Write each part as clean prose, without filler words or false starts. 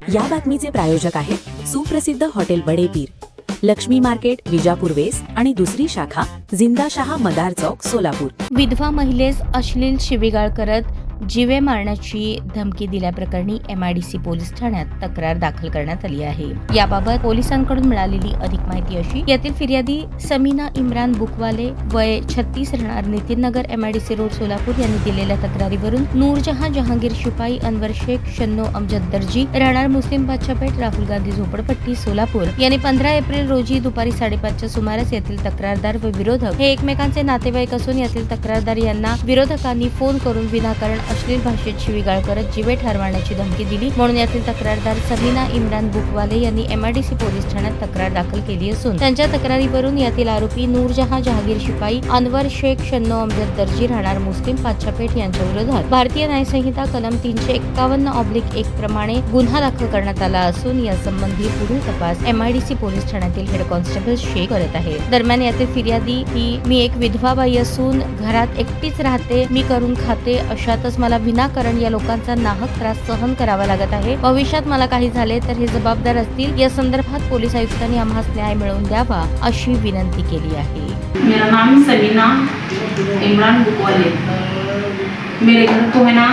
या बातमीचे प्रायोजक आहेत सुप्रसिद्ध hotel Badepir, Laxmi market, Vijapur west आणि दुसरी शाखा जिंदाशहा मदार चौक, सोलापूर। विधवा महिलेस अश्लील शिवीगाळ करत जीवे मारण्याची धमकी दिल्याप्रकरणी MIDC पोलीस ठाण्यात तक्रार दाखल करण्यात आली आहे। याबाबत पोलिसांकडून मिळालेली अधिक माहिती अशी, यातील फिर्यादी समीना इम्रान बुकवाले, वय 36, राहणार नितीननगर, MIDC रोड, सोलापूर यांनी दिलेल्या तक्रारीवरून नूरजहां जहांगीर शिपाई, अनवर शेख, शन्नो अमजद दर्जी, राहणार मुस्लिम बादशाहपेठ, राहुल गांधी झोपडपट्टी, सोलापूर यांनी 15 एप्रिल रोजी दुपारी 5:30च्या सुमारास येथील तक्रारदार व विरोधक हे एकमेकांचे नातेवाईक असून यातील तक्रारदार यांना विरोधकांनी फोन करून विनाकारण अश्लील भाषेत शिवीगाळ करत जीवे ठरवण्याची धमकी दिली, म्हणून यातील तक्रारदार समीना इम्रान बुकवाले यांनी MIDC पोलीस ठाण्यात तक्रार दाखल केली असून त्यांच्या तक्रारीवरून यातील आरोपी नूरजहां जहांगीर शिपाई, अनवर शेख, शन्नो अमजद दर्जी, राहणार मुस्लिम बादशाहपेठ यांच्या विरोधात भारतीय न्याय संहिता कलम 351/1 प्रमाणे गुन्हा दाखल करण्यात आला असून या संबंधी पुढील तपास MIDC पोलीस ठाण्यातील हेड कॉन्स्टेबल शेख करत आहे। दरम्यान यातील फिर्यादी ही, मी एक विधवा बाई असून घरात एकटीच राहते, मी करून खाते, अशातच मला विनाकारण या लोकांचा नाहक त्रास सहन करावा लागत आहे। भविष्यात मला काही झाले तर हे जबाबदार असतील। या संदर्भात पोलीस आयुक्तांनी आम्हास न्याय मिळवून द्यावा अशी विनंती केली आहे। मेरा नाम समीना इमरान बुकवाले। मेरे घर को है ना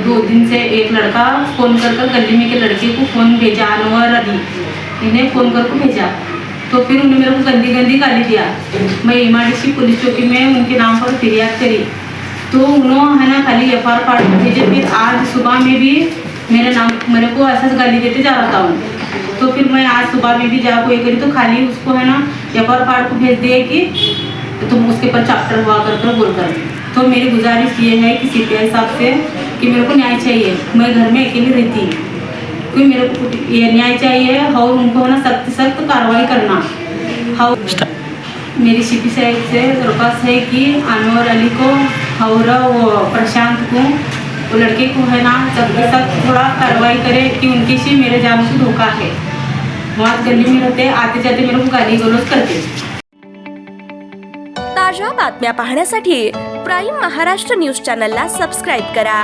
2 दिन से एक लड़का फोन कर गली में के लड़के को फोन भेजा, अनवर अली, इन्हें फोन कर भेजा, तो फिर उन्होंने मेरे को गंदी गंदी गाली दिया। मैं MIDC पुलिस चौकी में उनके नाम पर फिरियाद करी, तो उन्होंने है ना खाली FIR पार्ट भेजे। फिर आज सुबह में भी मेरे को ऐसा गाली देते जा रहा था उन। तो फिर मैं आज सुबह में भी जाकर ये करी, तो खाली उसको है ना FIR पार्ट को भेज दिए कि तुम उसके ऊपर चैप्टर हुआ कर बोलकर। तो मेरी गुजारिश ये है कि CPI साहब से कि मेरे को न्याय चाहिए। मैं घर में अकेली रहती, क्योंकि मेरे को ये न्याय चाहिए और उनको है ना सख्त कार्रवाई करना। मेरी CP साहब से दरख्वास्त है कि अनवर अली को और वो प्रशांत को, वो लड़के को है ना सख्त थोड़ा कार्रवाई करे कि उनकी से मेरे जान को धोखा है। वहाँ गली में रहते, आते जाते मेरे को गाली गलौज करते। ताज्या बातम्या पाहण्यासाठी प्राईम महाराष्ट्र न्यूज चॅनलला सबस्क्राईब करा।